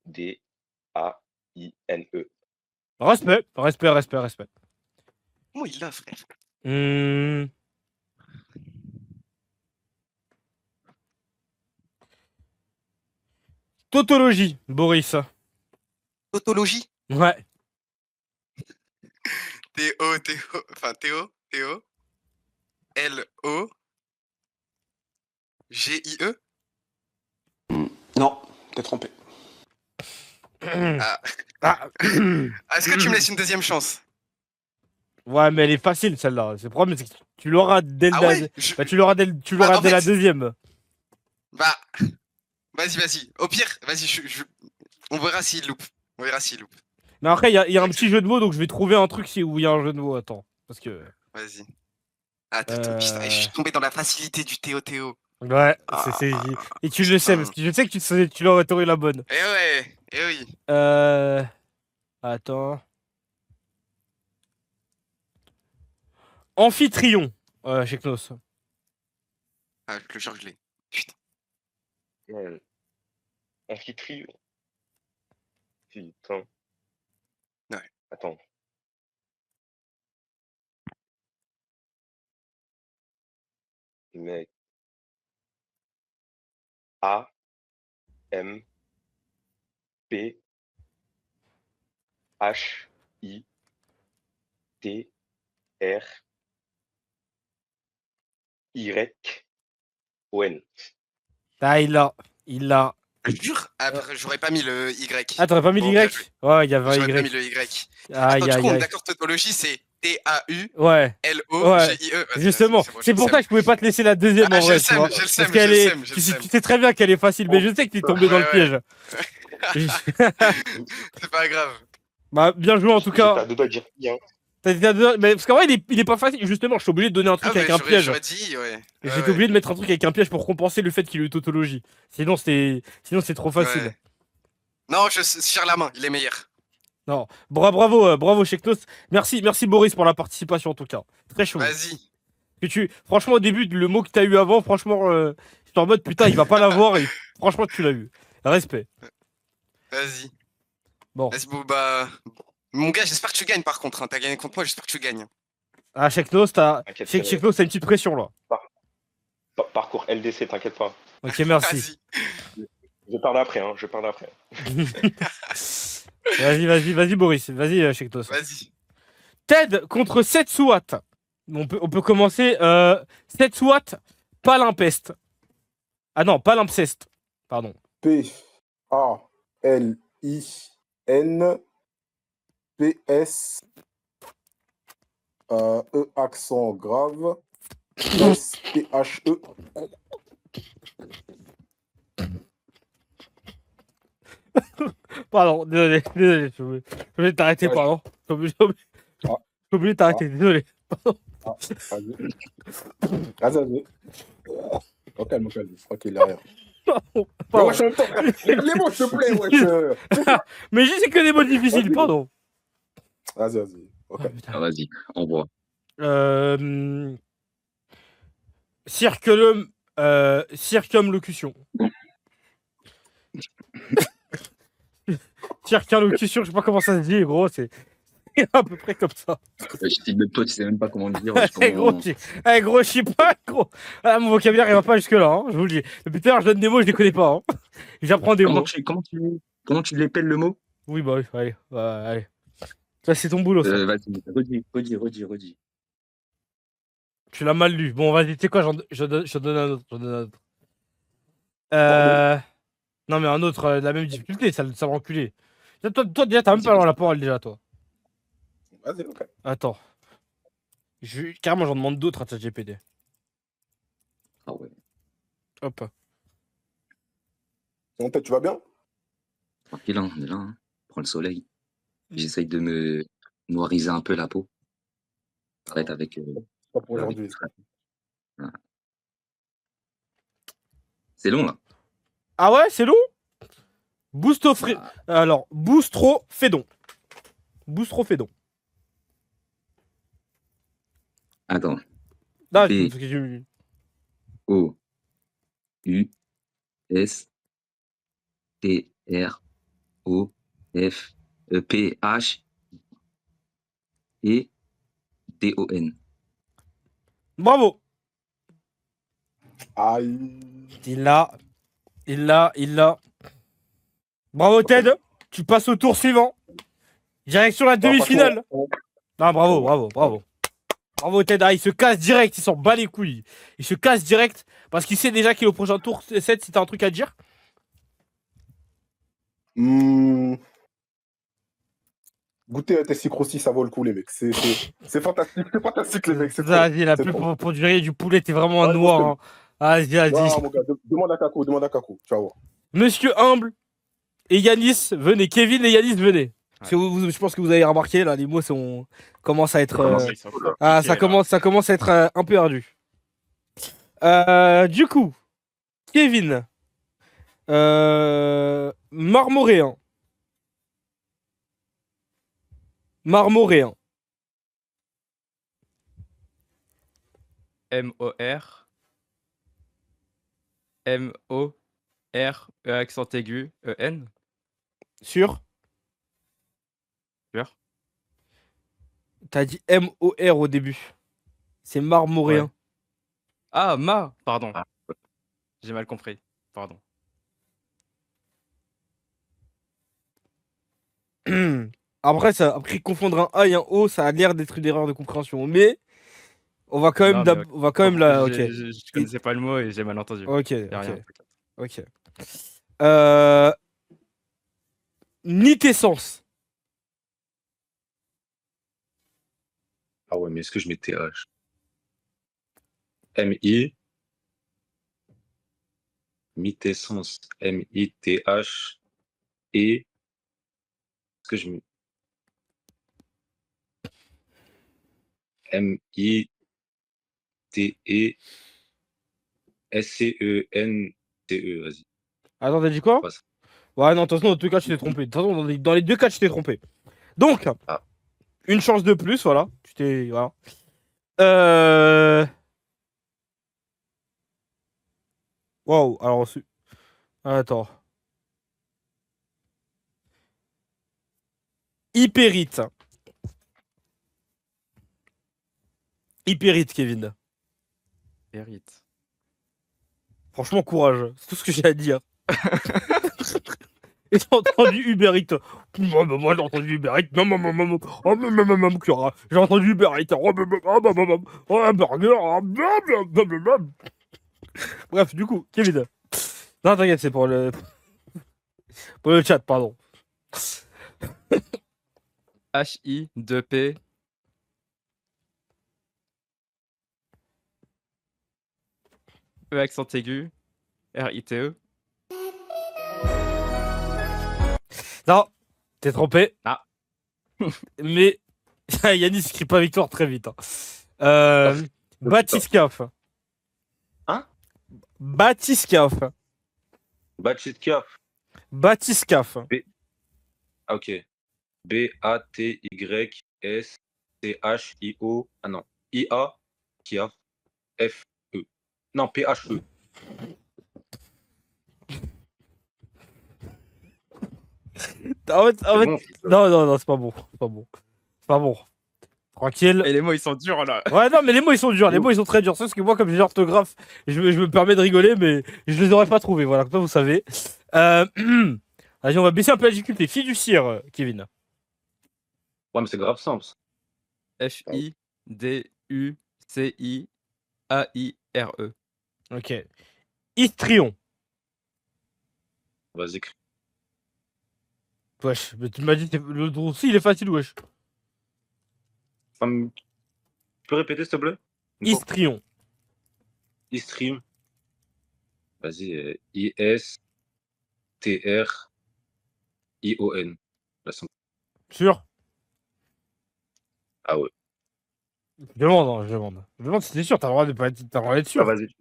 D A I N E. Respect. Oh, il l'a, frère. Tautologie, Boris. Tautologie? Ouais. T-O. L-O. G-I-E? Non, t'es trompé. Ah. Est-ce que tu me laisses une deuxième chance? Ouais, mais elle est facile celle-là. Le problème, c'est que tu l'auras dès, Ah ouais, tu l'auras dès la deuxième. Bah, vas-y. Au pire, vas-y, on verra s'il loupe. Mais après, il y a un petit jeu de mots, donc je vais trouver un truc où il y a un jeu de mots. Attends. Parce que. Vas-y. Attends, putain, je suis tombé dans la facilité du Théo. Ouais, et tu le sais, parce que je sais que tu l'aurais eu la bonne. Eh oui. Attends. Amphitryon, chez Knos. Ah, je le jure que je l'ai. Putain. Amphitryon. Putain. Ouais. Attends. Mec. A M P H I T R Y O N. Ah, il l'a. Je jure. Après, j'aurais pas mis le Y. Ah, t'aurais pas mis Bon, l'Y? Ouais, il y avait un J'aurais pas Y. mis le Y. Aïe, Attends, du coup, on est aïe. d'accord, tautologie, c'est T-A-U-L-O-G-I-E. Ouais. Vas-y, Justement, c'est bon, c'est je pour le ça que je pouvais pas te laisser la deuxième Ah, en je vrai, le tu sème, vois. je le Parce sème, qu'elle je le est. sème, je le Tu sème. sais très bien qu'elle est facile, mais je sais que tu es tombé dans le Ouais, piège. C'est pas grave. Bah, bien joué en tout J'étais à cas. deux doigts de dire oui, hein. Mais parce qu'en vrai, il est pas facile. Justement, je suis obligé de donner un truc Ah, avec bah, un piège. j'aurais dit, ouais. Et Ouais, j'étais ouais. obligé de mettre un truc avec un piège pour compenser le fait qu'il ait eu tautologie. Sinon, c'est trop facile. Ouais. Non, je tire la main, il est meilleur. Non. Bravo, Cheknos. Merci Boris pour la participation en tout cas. Très chaud. Vas-y. Franchement, au début, le mot que t'as eu avant, franchement, j'étais en mode putain, il va pas l'avoir et franchement, tu l'as eu. Respect. Vas-y. Bon. Vas-y, bon, bah. Mon gars, j'espère que tu gagnes par contre. Hein. T'as gagné contre moi, j'espère que tu gagnes. Ah, Cheknos, t'as T'inquiète, Cheknos, t'as une petite pression là. Parcours LDC, t'inquiète pas. Ok, merci. Je parle après, hein, je parle après. Vas-y, Boris. Vas-y, Cheknos. Vas-y. Ted contre Setsuat. On peut commencer. Setsuat, palimpeste. Ah non, palimpseste. Pardon. E accent grave. S-T-H-E. Pardon, désolé, je suis obligé de t'arrêter, pardon. Je suis obligé de t'arrêter, désolé. Vas-y. Oh, calme. Ok, il a rien. Pardon. Wesh, en même temps, les mots, s'il te plaît, wesh. Mais je sais que des mots difficiles, pardon. Vas-y. Ok. Vas-y, envoie. Circumlocution. Circumlocution, je sais pas comment ça se dit, gros, c'est à peu près comme ça. Même toi, tu sais même pas comment le dire. Gros, je sais pas, gros. Ah, mon vocabulaire, il va pas jusque-là, hein, je vous le dis. Depuis tout à l'heure, je donne des mots, je les connais pas. Hein. J'apprends des mots. Comment tu l'épelles le mot? Oui, bah oui, allez. Ça, c'est ton boulot, ça. Vas-y, redis. Tu l'as mal lu. Bon, vas-y, tu sais quoi, je donne un autre. Non, mais un autre de la même difficulté, ça va enculer. Toi, déjà, t'as même pas la parole, déjà, toi. Vas-y, ok. Attends. Carrément, j'en demande d'autres à ChatGPT. Ah ouais. Hop. En fait, tu vas bien? Tranquille, hein, on est là. Hein. Prends le soleil. J'essaye de me noiriser un peu la peau. Arrête avec. Pas pour aujourd'hui. Voilà. C'est long, là. Ah ouais, c'est long? Alors, boustrophédon. Attends. Non, O U S T R O F E P H E D O N. Bravo. Aïe. Il l'a. Bravo, Ted. Tu passes au tour suivant. Direction la demi-finale. Non, bravo. Bravo, Ted. Ah, il se casse direct. Il s'en bat les couilles. Il se casse direct parce qu'il sait déjà qu'il est au prochain tour 7 si t'as un truc à dire. Goûtez un Tessie Crossi, ça vaut le coup, les mecs. C'est fantastique, les mecs. Vas-y, la pub pour du riz et du poulet, t'es vraiment un noir. Hein. Vas-y. Non, mon gars, demande à Kakou. Tu vas voir. Monsieur Humble et Yanis, venez. Kevin et Yanis, venez. Parce que je pense que vous avez remarqué, là, les mots commencent à être. Ça commence à être un peu ardu. Du coup, Kevin, Marmoréen. M-O-R. M-O-R. E accent aigu. E-N. Sûr? T'as dit M-O-R au début. C'est marmoréen. Ouais. Ah, pardon. J'ai mal compris. Pardon. Après, confondre un A et un O, ça a l'air d'être une erreur de compréhension. Mais on va quand même, la. Ok. Je connaissais pas le mot et j'ai mal entendu. Ok. Ok. Nitessence. Ah ouais, mais est-ce que je mets TH? MI. Mitessence. MITH. Et. Est-ce que je mets. MITE. SCENTE. Vas-y. Attends, t'as dit quoi? Passe. Ouais, non, de toute façon, dans tous les cas, tu t'es trompé. De toute façon, dans les deux cas, tu t'es trompé. Donc, une chance de plus, voilà. Tu t'es. Voilà. Waouh, alors ensuite. Attends. Hypérite. Hypérite, Kevin. Hypérite. Franchement, courage. C'est tout ce que j'ai à dire. Et j'ai entendu Uber Eats. Moi, j'ai entendu Uber Eats. Non, Clara. J'ai entendu Uber Eats. Un burger. Bref, du coup, Kevin. Non, t'inquiète, c'est pour le chat, pardon. HI2P. E accent aigu. RITE. Non, t'es trompé. Ah. Mais Yanis crie pas victoire très vite. Batiscaf. Hein? Batiscaf. Batiscaf. Batiscaf. Ah, ok. BATYSCHIO. Ah non. IA. Kiaf. FE. Non, PHE. En fait, bon, non, c'est pas bon. C'est pas bon. C'est pas bon. Tranquille. Et les mots, ils sont durs, là. Ouais, non, mais les mots, ils sont durs. Les mots, ils sont très durs. C'est parce que moi, comme j'ai l'orthographe, je me permets de rigoler, mais je les aurais pas trouvés. Voilà, comme ça, vous savez. Vas-y, on va baisser un peu la difficulté. Fiduciaire, Kevin. Ouais, mais c'est grave simple. FIDUCIAIRE. Ok. Histrion. Vas-y. Wesh, mais tu m'as dit, le aussi, il est facile, wesh. Tu peux répéter, s'il te plaît? Histrion. Histrion. Vas-y. ISTRION. Sûr? Ah ouais. Je demande, je demande. Je demande si t'es sûr, t'as le droit d'être sûr. Ah, vas-y.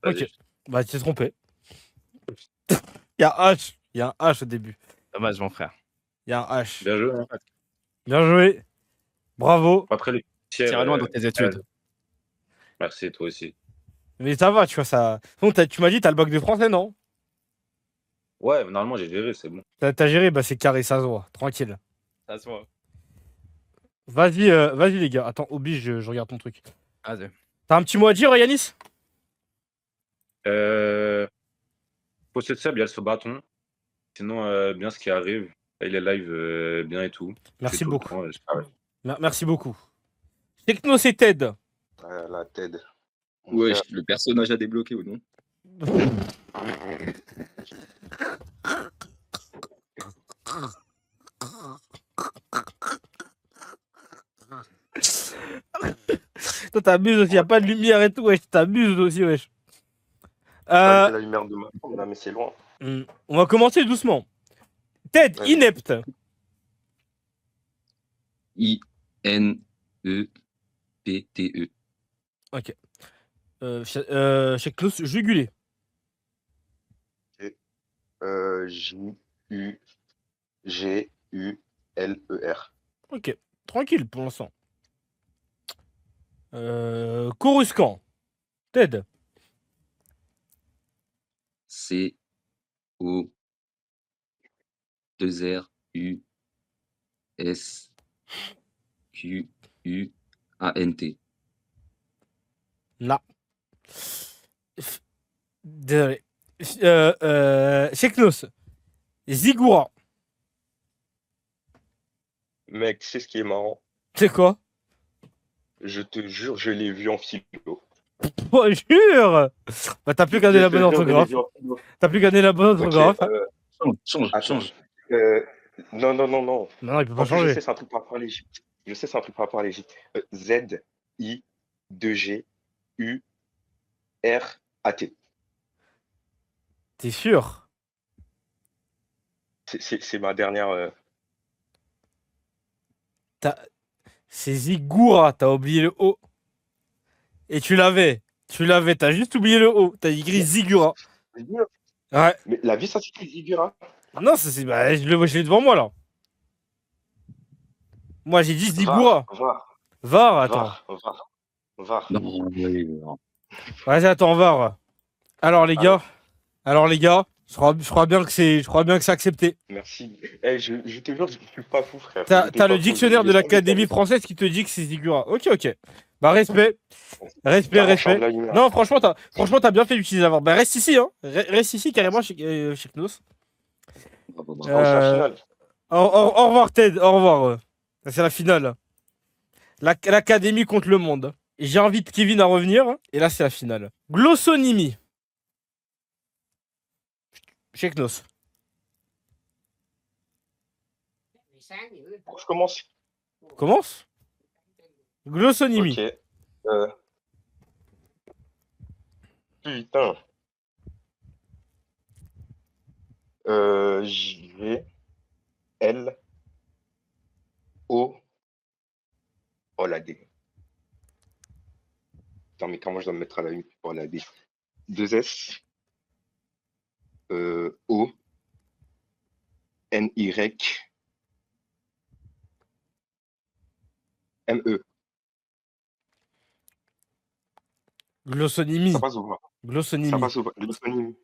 Ok. Bah, tu t'es trompé. Il y a H. Il y a un H au début. Dommage, mon frère. Il y a un H. Bien joué. Bien joué. Bravo. Après, les Tire loin dans tes études. Merci, toi aussi. Mais ça va, tu vois, ça. Donc, tu m'as dit, t'as le bac de français, non? Ouais, normalement, j'ai géré, c'est bon. T'as géré, bah c'est carré, ça se voit. Tranquille. Ça se voit. Vas-y, les gars. Attends, oblige, je regarde ton truc. Vas-y. T'as un petit mot à dire, Yanis? Possède ça, bien ce bâton. Sinon, bien ce qui arrive. Il est live bien et tout. Merci beaucoup. Temps, Merci beaucoup. Techno, c'est Ted. La TED. Ouais, le personnage à débloquer ou non? Toi, t'abuses aussi, y'a pas de lumière et tout, wesh. T'abuses aussi, wesh. La lumière de ma chambre, là, mais c'est loin. On va commencer doucement. Ted, Ouais. inepte. INEPTE. Ok. Chez Klaus, jugulé. Juguler. Ok. Tranquille pour l'instant. Coruscant. Ted. CORUSQUANT. Là. Désolé. Chez Klaus. Ziggoura. Mec, tu sais ce qui est marrant? C'est quoi? Je te jure, je l'ai vu en philo. Oh, jure. Bah, t'as plus gardé la bonne orthographe. T'as plus gardé la bonne orthographe. Change. Non. Non, il peut pas En plus, je changer. sais, c'est un truc pour apprendre Je sais, c'est un truc par rapport à l'Égypte. Z-I-2-G-U-R-A-T. T'es sûr? C'est ma dernière. C'est Ziggoura, t'as oublié le O. Et tu l'avais. T'as juste oublié le O. T'as écrit Ziggoura. Ouais. Mais la vie, ça s'écrit Zigura. Non, bah, je l'ai devant moi là. Moi j'ai dit Ziggoura. VAR, attends. VAR. Non, non. Vas-y, attends, VAR. Alors les gars, je crois bien que c'est accepté. Merci. Je te jure, je suis pas fou, frère. T'as J'étais pas le fou, dictionnaire de j'ai- l'Académie française qui te dit que c'est Ziggoura. Ok. Bah respect. Champ de la lumière. Non, franchement, t'as bien fait d'utiliser la VAR. Bah reste ici, hein. Reste ici carrément chez Knos. C'est la finale. Au revoir Ted, au revoir. C'est la finale. L'Académie contre le monde. J'invite Kevin à revenir. Et là, c'est la finale. Glossonymie. Chez Knos. Je commence. Commence. Glossonymie. Ok. Putain. G L O. Oh la D. Putain, mais comment je dois me mettre à la une pour la D? 2 S. O. N Y. M E. Glossonymie. Ça passe ou pas? Glossonymie. Ça passe ou pas? Glossonymie.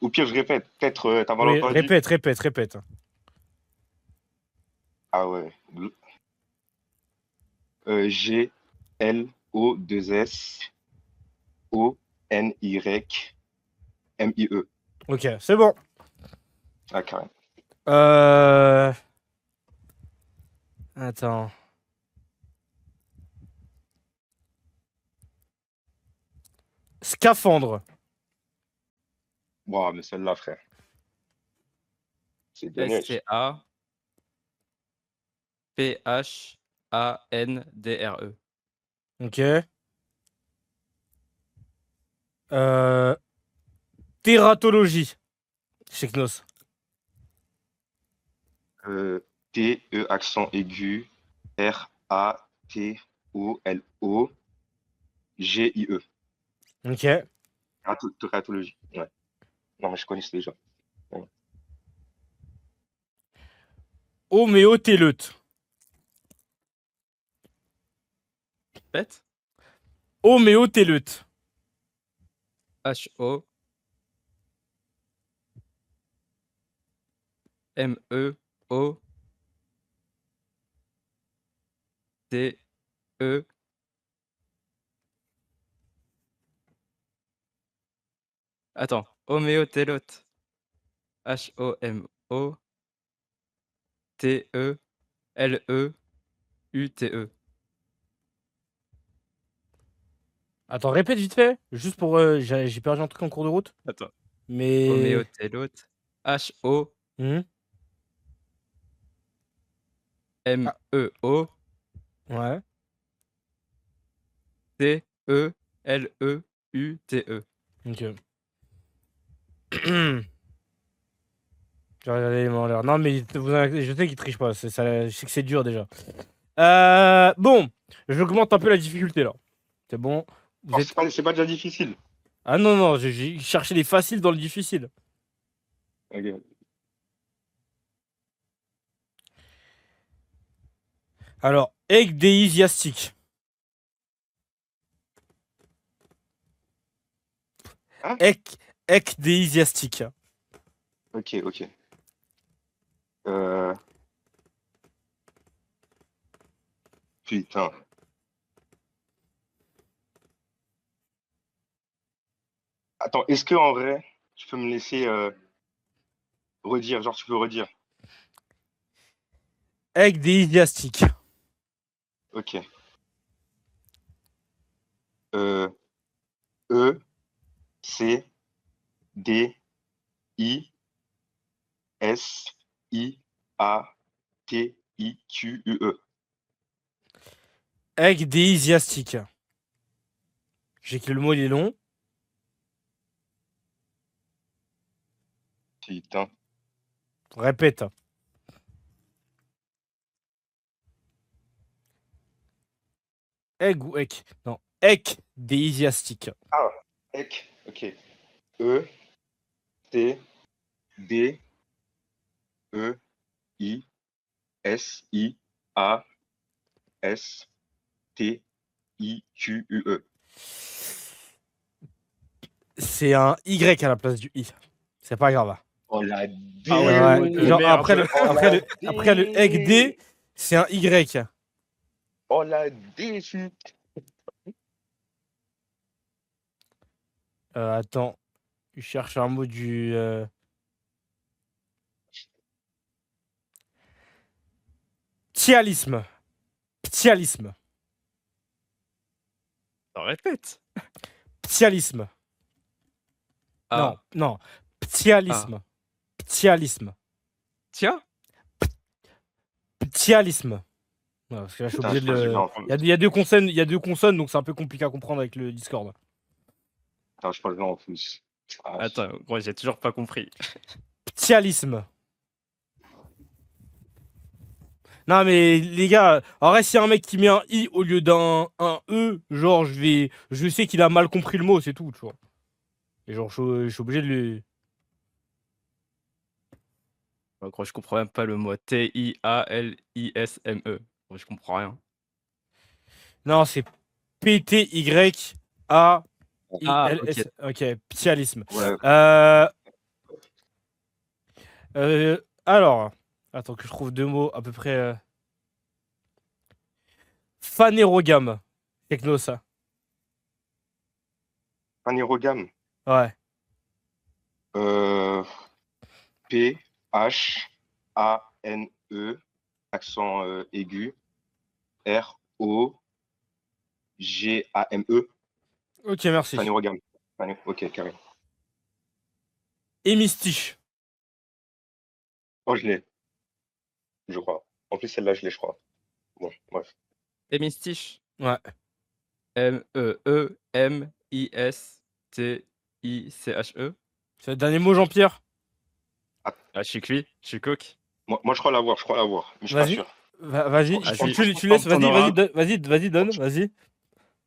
Au pire, je répète. Peut-être t'as mal Oui, entendu. répète. Ah ouais. G L O 2 S O N Y M I E. Ok, c'est bon. Ah carrément. Attends. Scaphandre. Wow, mais celle-là, frère. C'est bien. S-C-A-P-H-A-N-D-R-E. Ok. Tératologie. Chez Knos. T E accent aigu R A T O L O G I E. Ok. Tératologie. Ouais. Non, mais je connais déjà. Ouais. Homéotéleute. Bête. Homéotéleute. H-O. M-E-O. T-E. Attends. Homéotélote. H-O-M-O. T-E-L-E-U-T-E. Attends, répète vite fait. Juste pour. J'ai perdu un truc en cours de route. Attends. Mais. Homéotélote. H-O. M-E-O. Ouais. T-E-L-E-U-T-E. Ok. J'ai regardé en l'air. Non, mais je sais qu'il triche pas. Je sais que c'est dur déjà. Bon, j'augmente un peu la difficulté là. C'est bon. C'est pas déjà difficile. Ah non, j'ai cherché les faciles dans le difficile. Ok. Alors, ecdéisiastique. Hein? Ecdéisiastique. Ok. Putain. Attends, est-ce que en vrai, tu peux me laisser redire, genre tu peux redire? Ecdéisiastique. Ok. E C D I S I A T I Q U E. Egg déisiastique. J'ai que le mot il est long. Putain. Répète. Egg ou ek? Non, ek déisiastique. Ah, ek, ok. E, T, D, E, I, S, I, A, S, T, I, Q, U, E. C'est un Y à la place du I. C'est pas grave. Oh la ouais. Genre, après le egg D, c'est un Y. Oh la déçu. Attends, je cherche un mot du. Ptialisme. Ptialisme. Répète. Ptialisme. Ah. Non. Ptialisme. Ptialisme. Tiens. Ptialisme. Ouais, parce que là, je suis Putain, obligé de je le. pense que je vais Il y a deux consonnes, donc c'est un peu compliqué à comprendre avec le Discord. Attends, je parle en plus. Ah, Attends, moi j'ai toujours pas compris. Ptialisme. Non mais les gars, en vrai s'il y a un mec qui met un I au lieu d'un E, genre je sais qu'il a mal compris le mot, c'est tout, tu vois. Et genre je suis obligé de le... Gros, je comprends même pas le mot T-I-A-L-I-S-M-E. Gros, je comprends rien. Non, c'est P-T-Y-A-I-L-S. ok. Ok, ptialisme. Ouais. Alors, attends que je trouve deux mots à peu près... Phanérogame. Techno, ça. Phanérogame. Ouais. P, H, A, N, E, accent aigu, R, O, G, A, M, E. Ok, merci. Phanérogame. Ok, carré. Hémistiche. Oh, je l'ai. Je crois. En plus, celle-là, je l'ai, je crois. Bon, bref. Hémistiche. Ouais. M-E-E-M-I-S-T-I-C-H-E. C'est le dernier mot, Jean-Pierre? Ah, je suis cuit, je suis coq. Moi, je crois l'avoir, mais je suis pas Vas-y. sûr. Vas-y, Je crois- tu laisses, t'en auras. vas-y, donne, vas-y.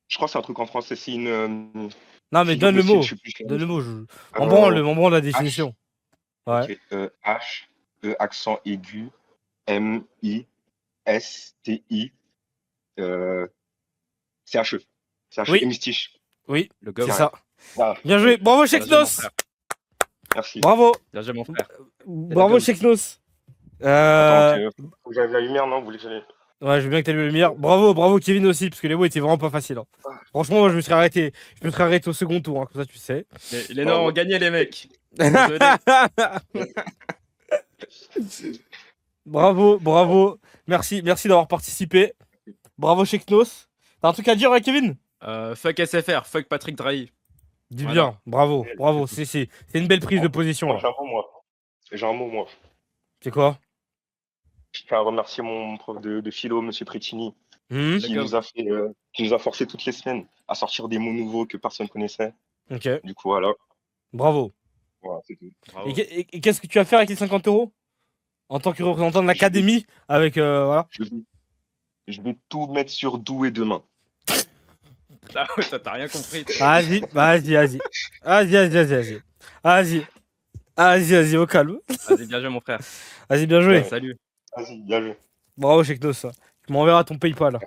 Je crois que c'est un truc en français, c'est une. Non, mais si donne le je me mot. suis plus sûr. Donne le mot. En branle la H. définition. Ouais. Ok, H, E, accent aigu, M, I, S, T, I, C, H, E. C, H, E, Oui. hémistiche. Oui, Le c'est gars. ça. Ah, Bien joué. Bravo, Bien joué, mon Cheknos. frère. merci. Bravo. Bien joué, mon frère. Bravo, Cheknos. Attends, faut que j'aille la lumière, non? Vous voulez que j'aille? Ouais, je veux bien que tu aies le lumière. Bravo, Kevin aussi, parce que les mots étaient vraiment pas faciles. Hein. Franchement, moi, je me serais arrêté au second tour, hein, comme ça, tu sais. Les Noirs ont gagné, les mecs. Bravo. Merci d'avoir participé. Bravo, Cheknos. T'as un truc à dire, ouais, Kevin? Fuck SFR, fuck Patrick Drahi. Dis Voilà. bien, bravo. C'est une belle prise de position. Moi, Là. j'ai un mot, moi. J'ai un mot, moi. C'est quoi? Je tiens à remercier mon prof de philo, M. Pretini, qui D'accord. nous a fait, qui nous a forcé toutes les semaines à sortir des mots nouveaux que personne connaissait. Ok, Du coup, voilà. bravo. Voilà, c'est tout. Bravo. Et qu'est-ce que tu vas faire avec les 50 € en tant que représentant de l'académie avec voilà. Je vais tout mettre sur Doué demain. Ah ouais, t'as rien compris. Vas-y, au calme. Vas-y, bien joué, mon frère. Vas-y, bien joué. Salut. Vas-y, bien joué. Bravo, Cheknos. Tu m'enverras ton PayPal.